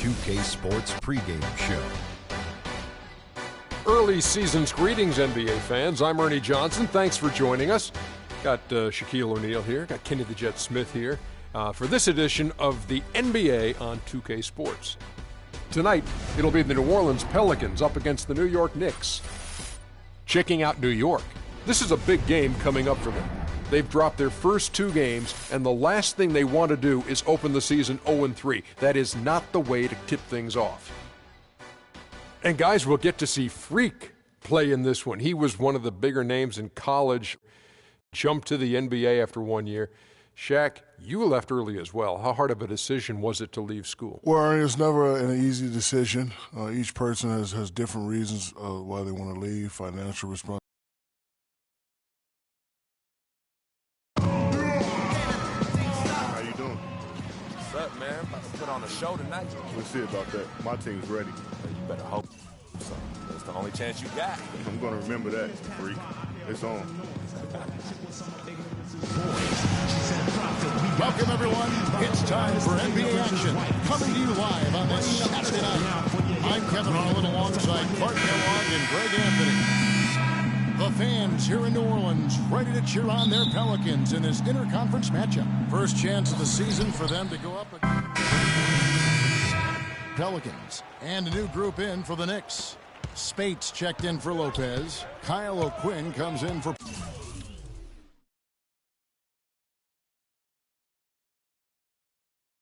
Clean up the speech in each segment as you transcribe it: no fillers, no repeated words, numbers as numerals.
2K Sports pregame show. Early season's greetings, NBA fans. I'm Ernie Johnson. Thanks for joining us. Got Shaquille O'Neal here. Got Kenny the Jet Smith here for this edition of the NBA on 2K Sports. Tonight, it'll be the New Orleans Pelicans up against the New York Knicks. Checking out New York. This is a big game coming up for them. They've dropped their first two games, and the last thing they want to do is open the season 0-3. That is not the way to tip things off. And guys, we'll get to see Freak play in this one. He was one of the bigger names in college, jumped to the NBA after 1 year. Shaq, you left early as well. How hard of a decision was it to leave school? Well, it's never an easy decision. Each person has different reasons why they want to leave, financial responsibility. Man, about to put on a show tonight. We'll see about that. My team's ready. You better hope so. That's the only chance you got. I'm going to remember that, freak. It's on. Welcome, everyone. It's time for NBA action. Coming to you live on this Saturday night. I'm Kevin Harlan alongside Clark Kellogg and Greg Anthony. The fans here in New Orleans ready to cheer on their Pelicans in this interconference matchup. First chance of the season for them to go up against Pelicans. And a new group in for the Knicks. Spates checked in for Lopez. Kyle O'Quinn comes in for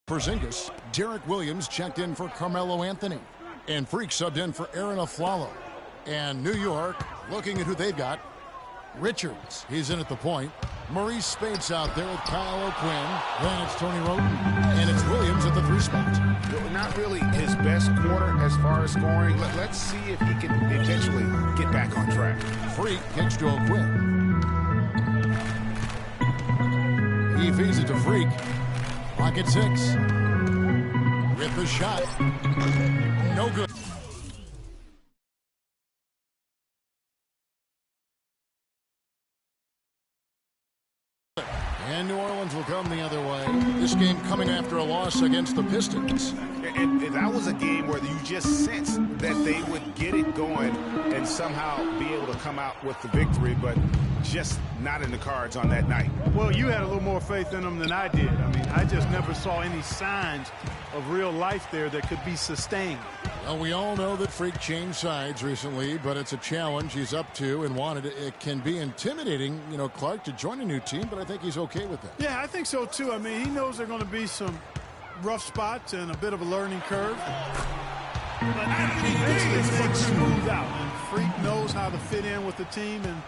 Porzingis. Derek Williams checked in for Carmelo Anthony. And Freak subbed in for Aaron Aflalo. And New York, looking at who they've got. Richards, he's in at the point. Maurice Spates out there with Kyle O'Quinn. Then it's Tony Roten. And it's Williams at the 3 spot. Not really his best quarter as far as scoring. Let's see if he can eventually get back on track. Freak kicks to O'Quinn. He feeds it to Freak. Clock at 6. With the shot. No good. And New Orleans will come the other way. This game coming after a loss against the Pistons. And that was a game where you just sensed that they would get it going and somehow be able to come out with the victory, but just not in the cards on that night. Well, you had a little more faith in them than I did. I mean, I just never saw any signs of real life there that could be sustained. Well, we all know that Freak changed sides recently, but it's a challenge he's up to and wanted. It can be intimidating, you know, Clark, to join a new team, but I think he's okay with that. Yeah, I think so, too. I mean, he knows there are going to be some rough spots and a bit of a learning curve. But eventually things smooth out, and Freak knows how to fit in with the team, and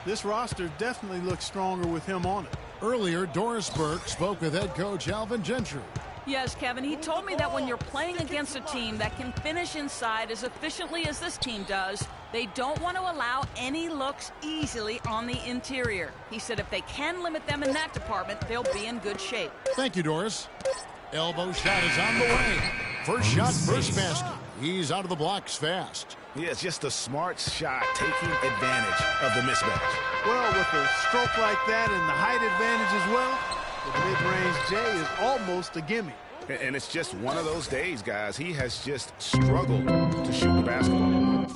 this roster definitely looks stronger with him on it. Earlier, Doris Burke spoke with head coach Alvin Gentry. Yes, Kevin, he told me that when you're playing against a team that can finish inside as efficiently as this team does, they don't want to allow any looks easily on the interior. He said if they can limit them in that department, they'll be in good shape. Thank you, Doris. Elbow shot is on the way. First shot, first basket. He's out of the blocks fast. Yeah, it's just a smart shot, taking advantage of the mismatch. Well, with a stroke like that and the height advantage as well, the mid-range J is almost a gimme. And it's just one of those days, guys. He has just struggled to shoot the basketball.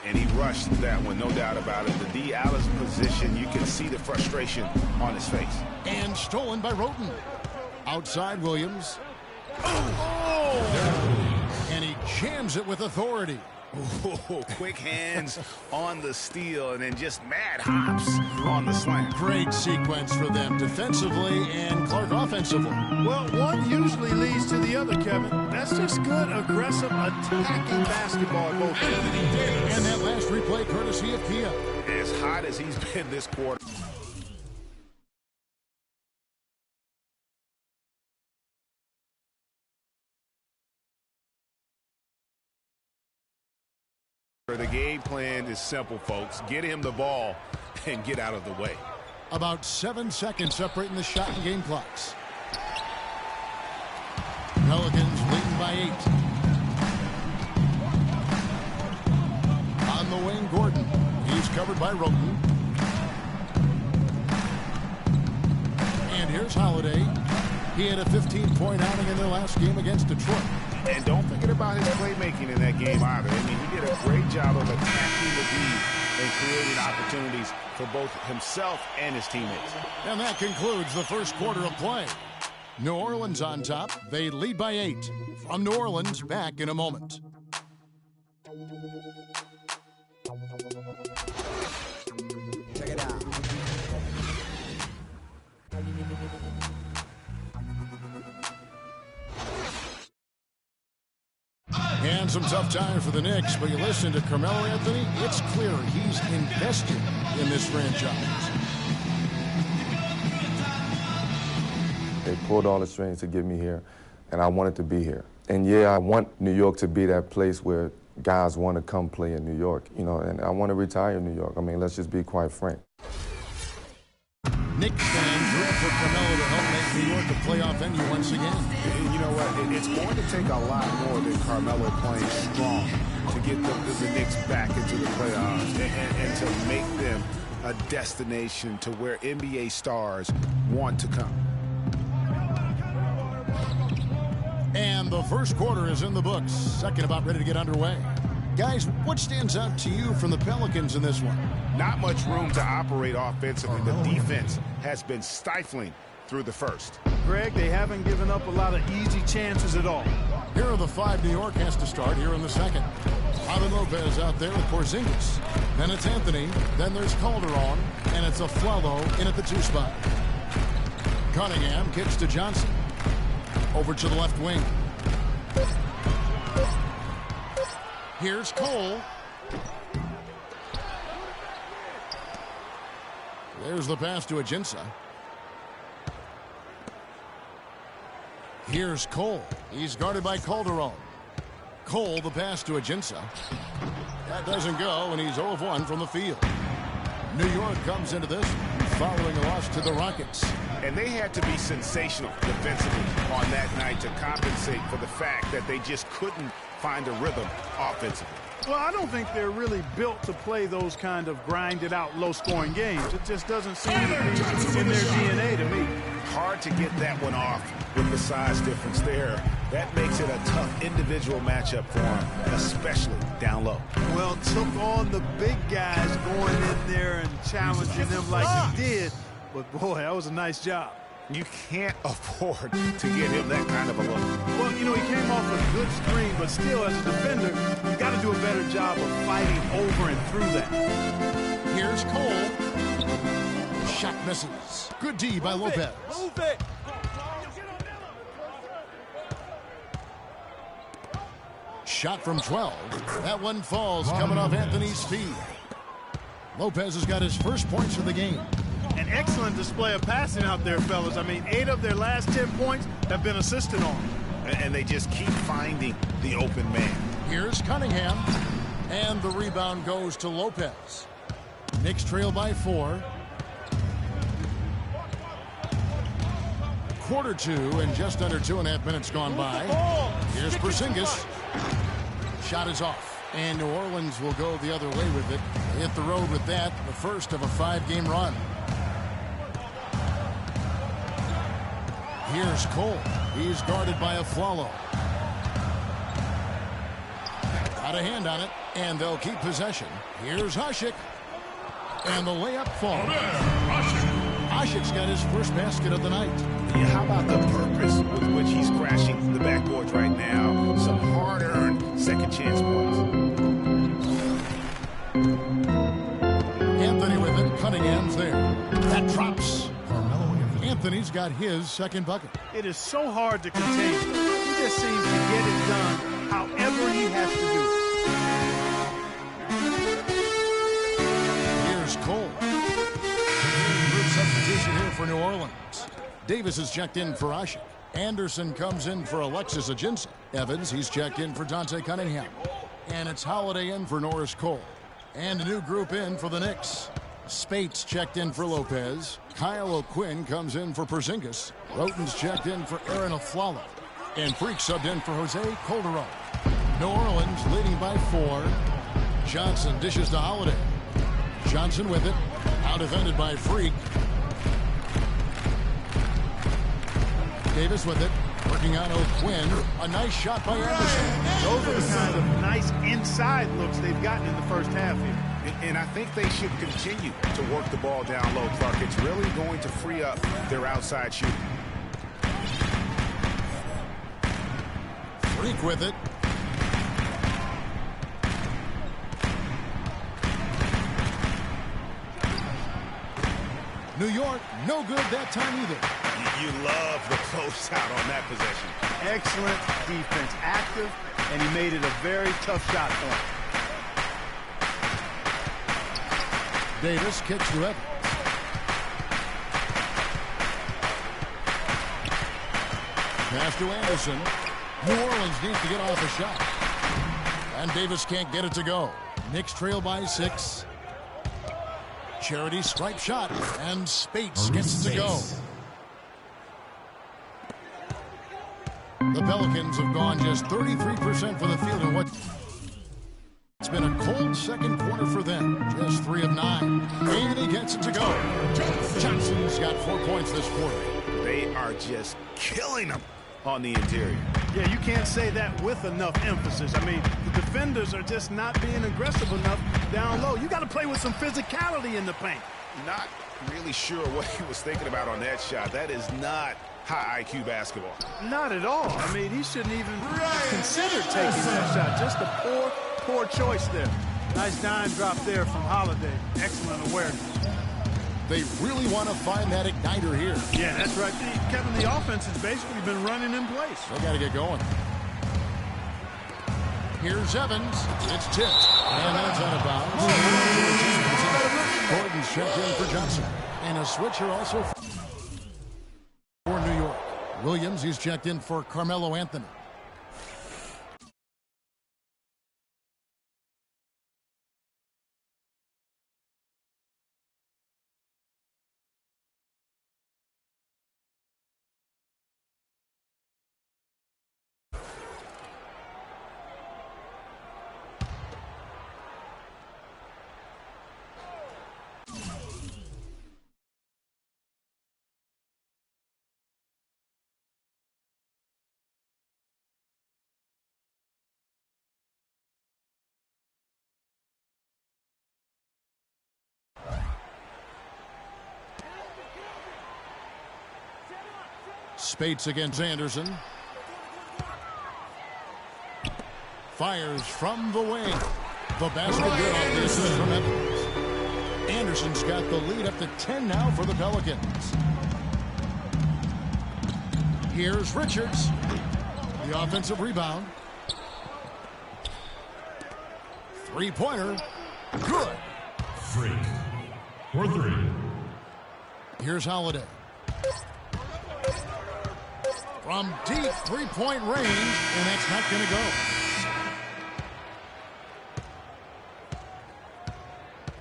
And he rushed that one, no doubt about it. The D. Allen's position, you can see the frustration on his face. And stolen by Roten. Outside Williams. And he jams it with authority. Ooh, quick hands on the steal and then just mad hops on the slam. Great sequence for them defensively and Clark offensively. Well, one usually leads to the other, Kevin. That's just good, aggressive, attacking basketball at both ends. And that last replay courtesy of Kia. As hot as he's been this quarter. The game plan is simple, folks. Get him the ball and get out of the way. About 7 seconds separating the shot and game clocks. Pelicans leading by 8. On the wing, Gordon. He's covered by Roten. And here's Holiday. He had a 15-point outing in their last game against Detroit. And don't forget about his playmaking in that game either. I mean, he did a great job of attacking the D and creating opportunities for both himself and his teammates. And that concludes the first quarter of play. New Orleans on top. They lead by 8. From New Orleans, back in a moment. Check it out. And some tough times for the Knicks, but you listen to Carmelo Anthony, it's clear he's invested in this franchise. They pulled all the strings to get me here, and I wanted to be here. And yeah, I want New York to be that place where guys want to come play in New York, you know, and I want to retire in New York. I mean, let's just be quite frank. Knicks fans root for Carmelo to help make New York a playoff venue once again. And you know what? It's going to take a lot more than Carmelo playing strong to get the Knicks back into the playoffs and to make them a destination to where NBA stars want to come. And the first quarter is in the books. Second about ready to get underway. Guys, what stands out to you from the Pelicans in this one? Not much room to operate offensively. The defense has been stifling through the first. Greg, they haven't given up a lot of easy chances at all. Here are the 5 New York has to start here in the second. Javi Lopez out there with Porzingis. Then it's Anthony. Then there's Calderon. And it's Afflalo in at the 2 spot. Cunningham kicks to Johnson. Over to the left wing. Here's Cole. There's the pass to Ajinça. Here's Cole. He's guarded by Calderon. Cole, the pass to Ajinça. That doesn't go, and he's 0 of 1 from the field. New York comes into this following a loss to the Rockets. And they had to be sensational defensively on that night to compensate for the fact that they just couldn't find a rhythm offensively. Well, I don't think they're really built to play those kind of grinded-out, low-scoring games. It just doesn't seem to be in their DNA to me. Hard to get that one off with the size difference there. That makes it a tough individual matchup for them, especially down low. Well, took on the big guys going in there and challenging them like he did. But, boy, that was a nice job. You can't afford to give him that kind of a look. Well, you know, he came off a good screen, but still, as a defender, you got to do a better job of fighting over and through that. Here's Cole. Shot misses. Good D by Lopez. Move it. Shot from 12. That one falls coming off Anthony's feet. Lopez has got his first points of the game. An excellent display of passing out there, fellas. I mean, 8 of their last 10 points have been assisted on. And they just keep finding the open man. Here's Cunningham. And the rebound goes to Lopez. Knicks trail by 4. Quarter 2 and just under 2.5 minutes gone by. Here's Porzingis. Shot is off. And New Orleans will go the other way with it. They hit the road with that, the first of a 5-game run. Here's Cole. He's guarded by Afflalo. Got a hand on it, and they'll keep possession. Here's Hasek. And the layup falls. Hasek's got his first basket of the night. Yeah, how about the purpose with which he's crashing the backboards right now? Some hard-earned second chance points. Anthony with it. Cunningham's there. That drops. Anthony's got his second bucket. It is so hard to contain. He just seems to get it done however he has to do it. Here's Cole. Group substitution here for New Orleans. Davis is checked in for Hasek. Anderson comes in for Alexis Ajinça. Evans, he's checked in for Dante Cunningham. And it's Holiday in for Norris Cole. And a new group in for the Knicks. Spates checked in for Lopez. Kyle O'Quinn comes in for Porzingis. Roten's checked in for Aaron Aflalo. And Freak subbed in for Jose Calderon. New Orleans leading by 4. Johnson dishes to Holiday. Johnson with it. Out defended by Freak. Davis with it. Working on O'Quinn. A nice shot by Anderson. Those are the kind of nice inside looks they've gotten in the first half here. And I think they should continue to work the ball down low, Clark. It's really going to free up their outside shooting. Freak with it. New York, no good that time either. You love the close out on that possession. Excellent defense, active, and he made it a very tough shot for him. Davis kicks to Evans. Pass to Anderson. New Orleans needs to get off a shot. And Davis can't get it to go. Knicks trail by 6. Charity stripe shot. And Spates gets it to go. The Pelicans have gone just 33% for the field in what... It's been a cold second quarter for them. Just 3 of 9. And he gets it to go. Johnson's got 4 points this quarter. They are just killing them on the interior. Yeah, you can't say that with enough emphasis. I mean, the defenders are just not being aggressive enough down low. You got to play with some physicality in the paint. Not really sure what he was thinking about on that shot. That is not high IQ basketball. Not at all. I mean, he shouldn't even consider taking that shot. Just a poor choice there. Nice dime drop there from Holiday. Excellent awareness. They really want to find that igniter here. Yeah, that's right. Kevin, the offense has basically been running in place. They got to get going. Here's Evans. It's tipped. And that's out of bounds. Gordon's checked in for Johnson. And a switcher also for New York. Williams, he's checked in for Carmelo Anthony. Spates against Anderson. Fires from the wing. The basket good off the assist from Evans. Anderson's got the lead up to 10 now for the Pelicans. Here's Richards. The offensive rebound. Three-pointer. Good. Freak. For 3. Here's Holiday. From deep three-point range, and that's not going to go.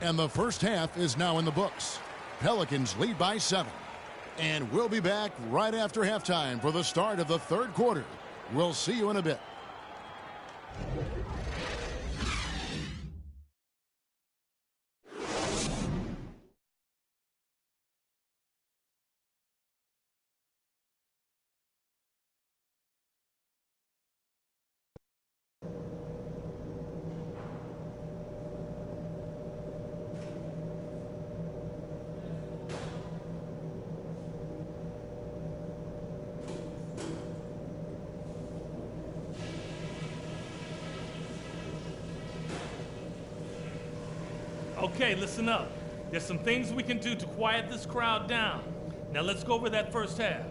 And the first half is now in the books. Pelicans lead by 7. And we'll be back right after halftime for the start of the third quarter. We'll see you in a bit. Okay, listen up. There's some things we can do to quiet this crowd down. Now let's go over that first half.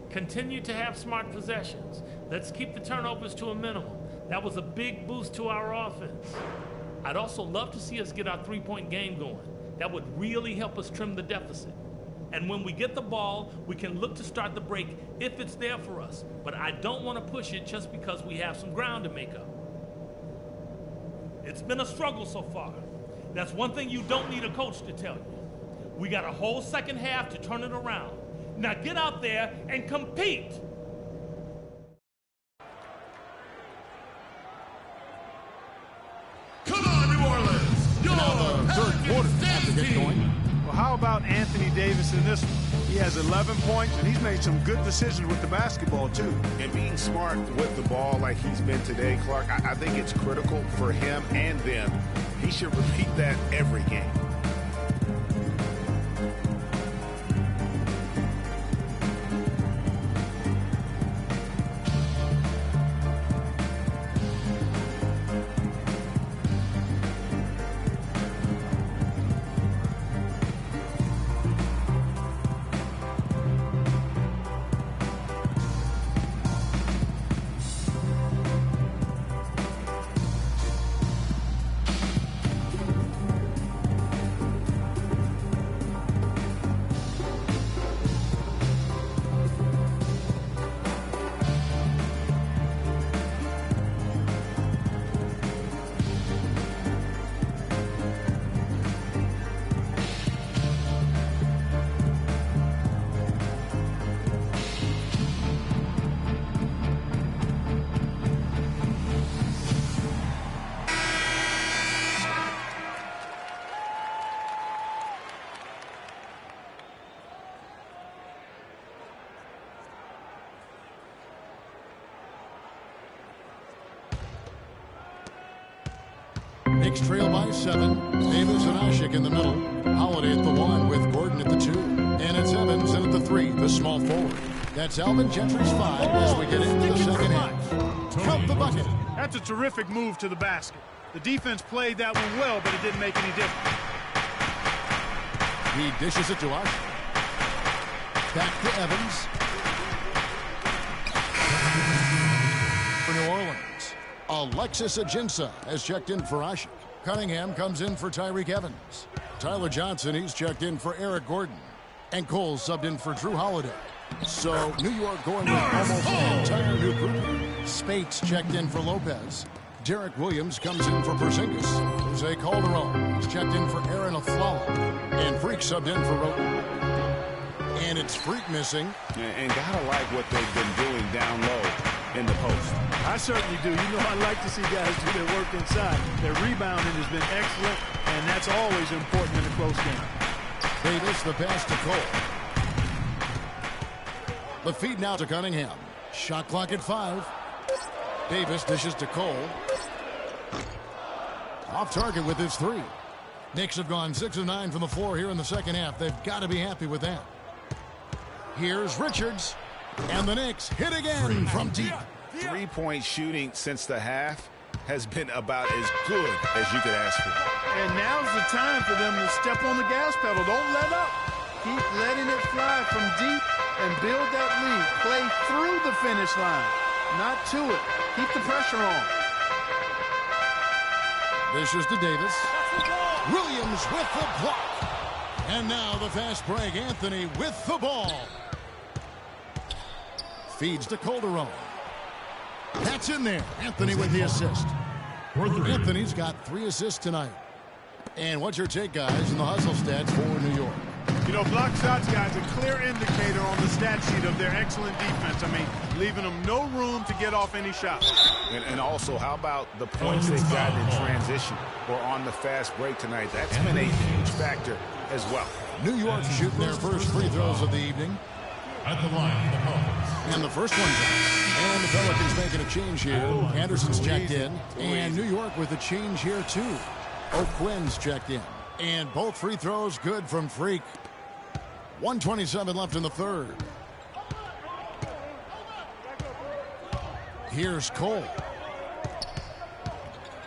Continue to have smart possessions. Let's keep the turnovers to a minimum. That was a big boost to our offense. I'd also love to see us get our three-point game going. That would really help us trim the deficit. And when we get the ball, we can look to start the break if it's there for us. But I don't want to push it just because we have some ground to make up. It's been a struggle so far. That's one thing you don't need a coach to tell you. We got a whole second half to turn it around. Now get out there and compete. Come on, New Orleans. Now the third quarter has to get going. Well, how about Anthony Davis in this one? He has 11 points, and he's made some good decisions with the basketball, too. And being smart with the ball like he's been today, Clark, I think it's critical for him and them. He should repeat that every game. Knicks trail by 7. Davis and Ashik in the middle. Holiday at the 1 with Gordon at the 2. And it's Evans in at the 3, the small forward. That's Alvin Gentry's 5 as we get into the second half. Count the bucket. That's a terrific move to the basket. The defense played that one well, but it didn't make any difference. He dishes it to Ashik. Back to Evans. For New Orleans. Alexis Ajinça has checked in for Ashik. Cunningham comes in for Tyreek Evans. Tyler Johnson, he's checked in for Eric Gordon. And Cole subbed in for Drew Holiday. So New York going with almost an entire new group. Spates checked in for Lopez. Derek Williams comes in for Porzingis. Jose Calderon is checked in for Aaron Aflalo. And Freak subbed in for Roten. And it's Freak missing. And gotta like what they've been doing down low in the post. I certainly do. You know, I like to see guys do their work inside. Their rebounding has been excellent, and that's always important in a close game. Davis, the pass to Cole. The feed now to Cunningham. Shot clock at 5. Davis dishes to Cole. Off target with his 3. Knicks have gone 6 of 9 from the floor here in the second half. They've got to be happy with that. Here's Richards. And the Knicks hit again from deep. Three-point shooting since the half has been about as good as you could ask for. And now's the time for them to step on the gas pedal. Don't let up. Keep letting it fly from deep and build that lead. Play through the finish line, not to it. Keep the pressure on. Dishes to Davis. Williams with the block. And now the fast break. Anthony with the ball. Feeds to Calderon. That's in there. Anthony with the assist. Anthony's got 3 assists tonight. And what's your take, guys, in the hustle stats for New York? You know, block shots, guys, a clear indicator on the stat sheet of their excellent defense. I mean, leaving them no room to get off any shots. And also, how about the points they've gotten in transition or on the fast break tonight? That's been a huge factor as well. New York shooting their first free throws of the evening. At the line, the Pelicans. And the first one goes. And the Pelicans making a change here. Anderson's checked in. And New York with a change here, too. O'Quinn's checked in. And both free throws good from Freak. 1:27 left in the third. Here's Cole.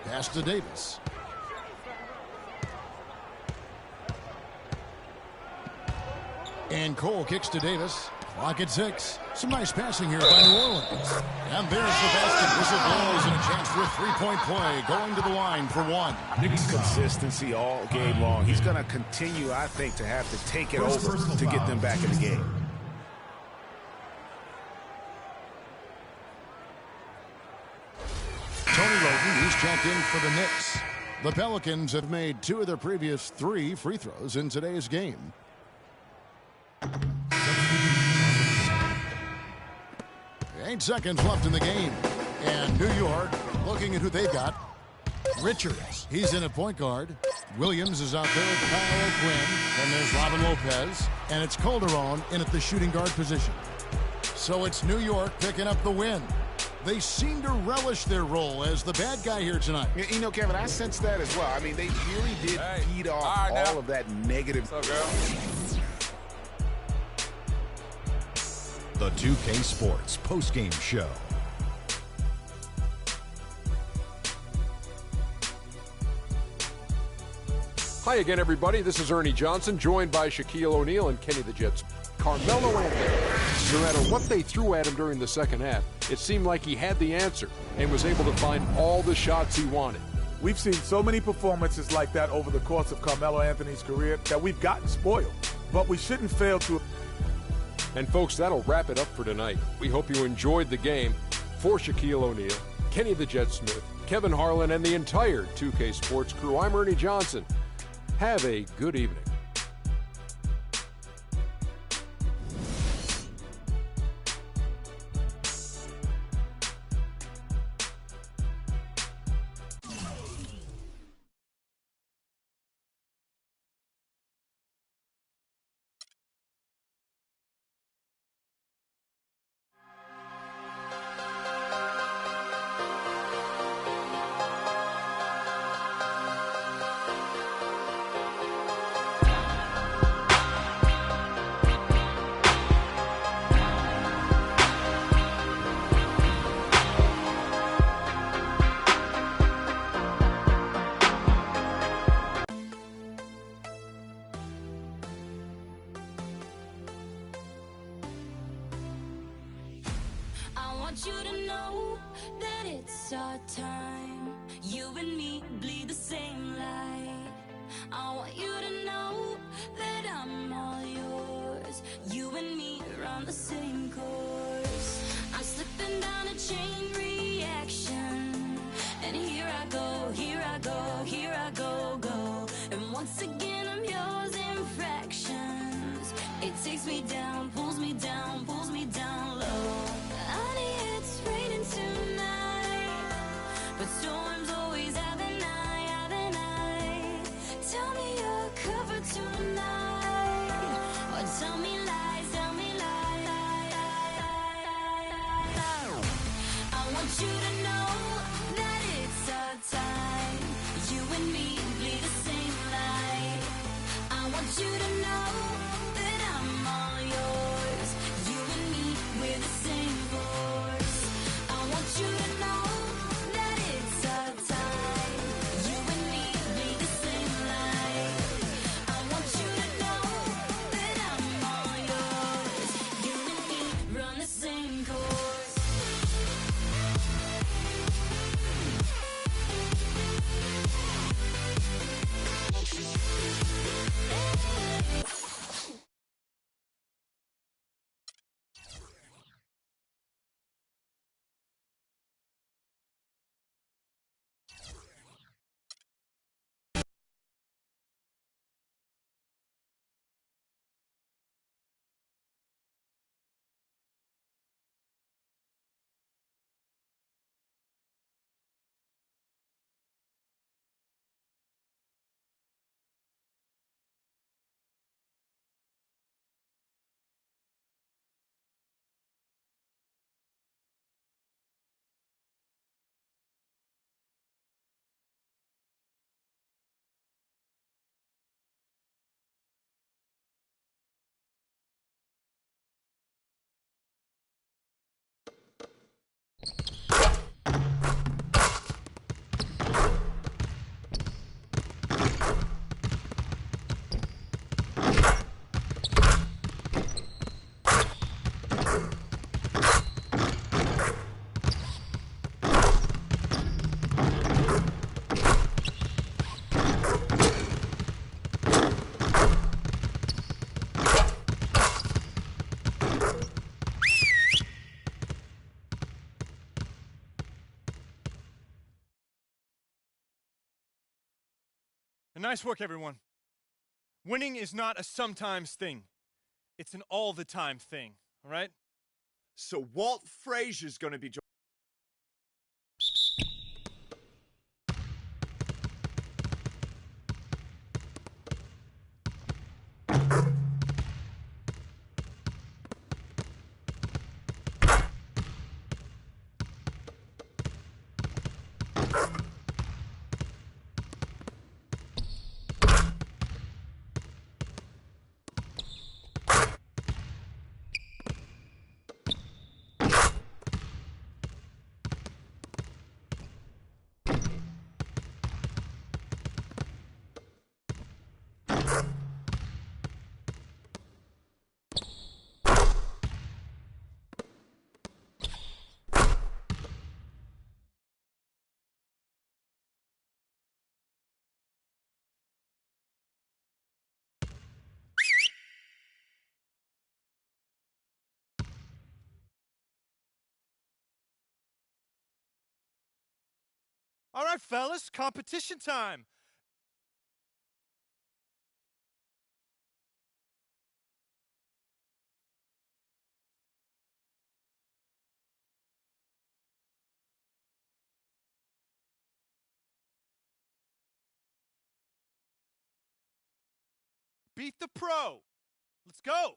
Pass to Davis. And Cole kicks to Davis. Clock at 6. Some nice passing here by New Orleans. And there's the basket. Whistle blows and a chance for a three-point play. Going to the line for one. Consistency all game long. He's going to continue, I think, to have to take it over to get them back in the game. Tony Logan, he's checked in for the Knicks. The Pelicans have made 2 of their previous 3 free throws in today's game. 8 seconds left in the game. And New York looking at who they've got. Richards, he's in at point guard. Williams is out there with Kyle O'Quinn. And there's Robin Lopez. And it's Calderon in at the shooting guard position. So it's New York picking up the win. They seem to relish their role as the bad guy here tonight. You know, Kevin, I sense that as well. I mean, they really did feed off all of that negative. What's up, girl? The 2K Sports postgame show. Hi again, everybody. This is Ernie Johnson, joined by Shaquille O'Neal and Kenny the Jet's Carmelo Anthony. No matter what they threw at him during the second half, it seemed like he had the answer and was able to find all the shots he wanted. We've seen so many performances like that over the course of Carmelo Anthony's career that we've gotten spoiled. But we shouldn't fail to. And folks, that'll wrap it up for tonight. We hope you enjoyed the game. For Shaquille O'Neal, Kenny the Jet Smith, Kevin Harlan, and the entire 2K Sports crew, I'm Ernie Johnson. Have a good evening. want you to know that it's our time. You and me bleed the same light. I want you to know that I'm all yours. You and me run the same course. I'm slipping down a chain reaction, and here I go, here I go, here I go, go. And once again I'm yours in fractions. It takes me down, pulls me down low. Honey, it's raining tonight, but storms always have an eye. Tell me you're covered tonight, or tell me lies, I want you to know that it's our time. You and me bleed the same light. I want you to know that I'm all yours. You and me, we're the same force. I want you to know that it's our time. You and me bleed the same light. I want you to know that I'm all yours. You and me run the same course. Nice work, everyone. Winning is not a sometimes thing. It's an all-the-time thing, all right? So Walt Frazier's going to be... All right, fellas, competition time. Beat the pro. Let's go.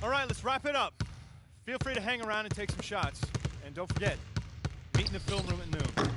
All right, let's wrap it up. Feel free to hang around and take some shots. And don't forget, meet in the film room at noon.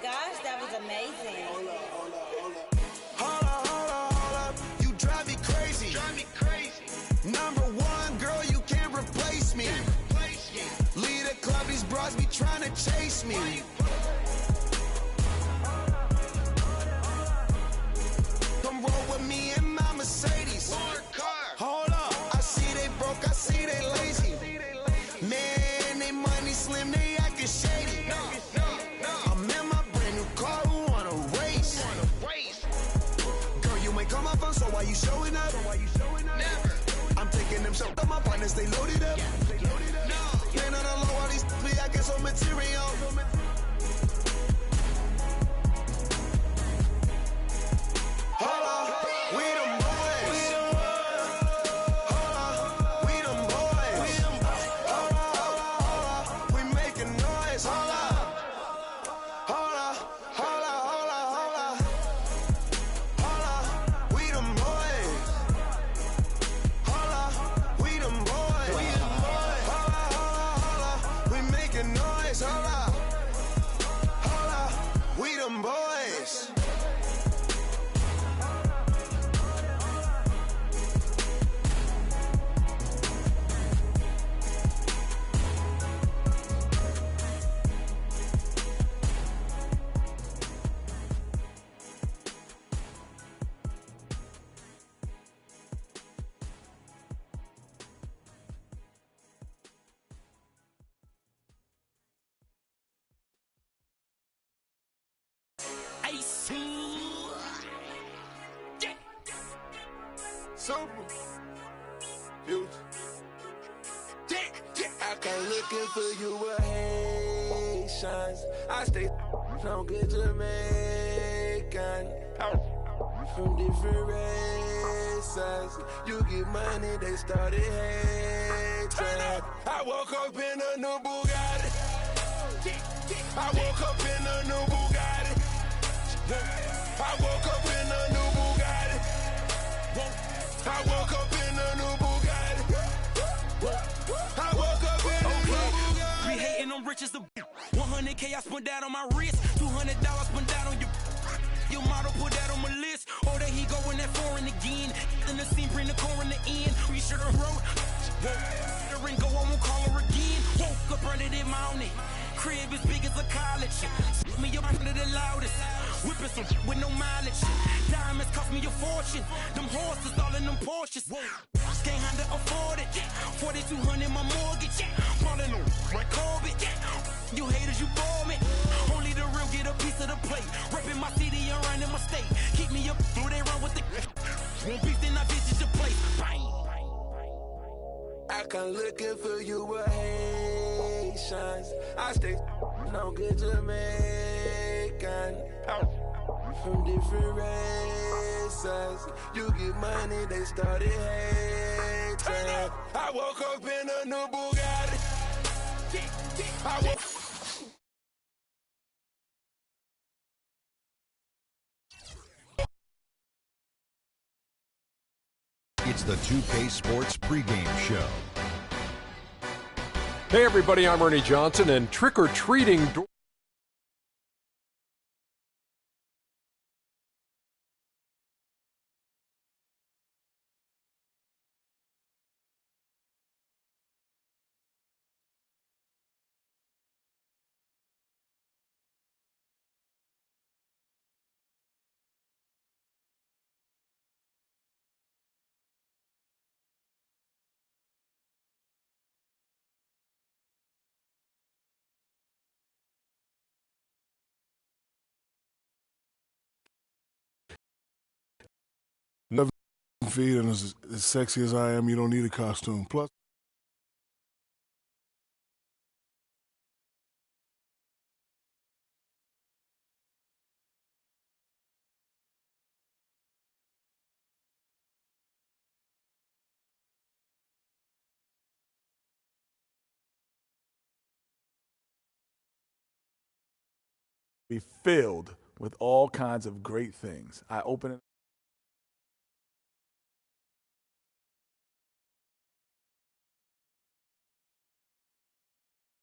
gosh, that was amazing. Hold up. You drive me crazy. Number one, girl, you can't replace me. Lead a club, these bras be trying to chase me. Come roll with me in my Mercedes. Hold up. I see they broke, I see they lazy. Man, they money slim, they acting shady. I'm in my brand new car, who wanna race? Girl, you ain't come my phone, so why you showing up? Never. I'm taking them shots on my partners, they loaded up. Man, on the low, all these be I get some material. Hold up, we them boys. Hold up, we them boys. Hold up, we making noise. Hold up, we them boys. Hold up, we them boys. We making noise. Hold up, we them boys. Super. Future. I come looking for you with Haitians. I stay from good Jamaican. From different races. You get money, they started hating. I woke up in a new Bugatti. I woke up in a new Bugatti. I woke up in a new Bugatti. I woke up in a new Bugatti. I woke up in a new Bugatti. Be hating on riches. 100K I spent that on my wrist. $200 spent that on your model, put that on my list. Oh, there he go in that foreign again. In the scene, bring the core in the end. We should've wrote. The ring go, I won't call her again. Woke up early this morning. Crib as big as a college. Split me up under the loudest. Whipping some with no mileage. Diamonds cost me a fortune. Them horses all in them Porsches. Can't handle afford it. 4,200 my mortgage. Falling on my Corbett. You haters, you bore me. Only the real get a piece of the plate. Repping my city and running my state. Keep me up through they run with the. One beef, then I visit your place. Bang. I come looking for you with Haitians. I stay no good Jamaican. From different races. You get money, they started hating. I woke up in a new Bugatti. I woke. It's the 2K Sports pregame show. Hey everybody, I'm Ernie Johnson, and trick-or-treating feet, and as sexy as I am, you don't need a costume. Plus, be filled with all kinds of great things. I open it.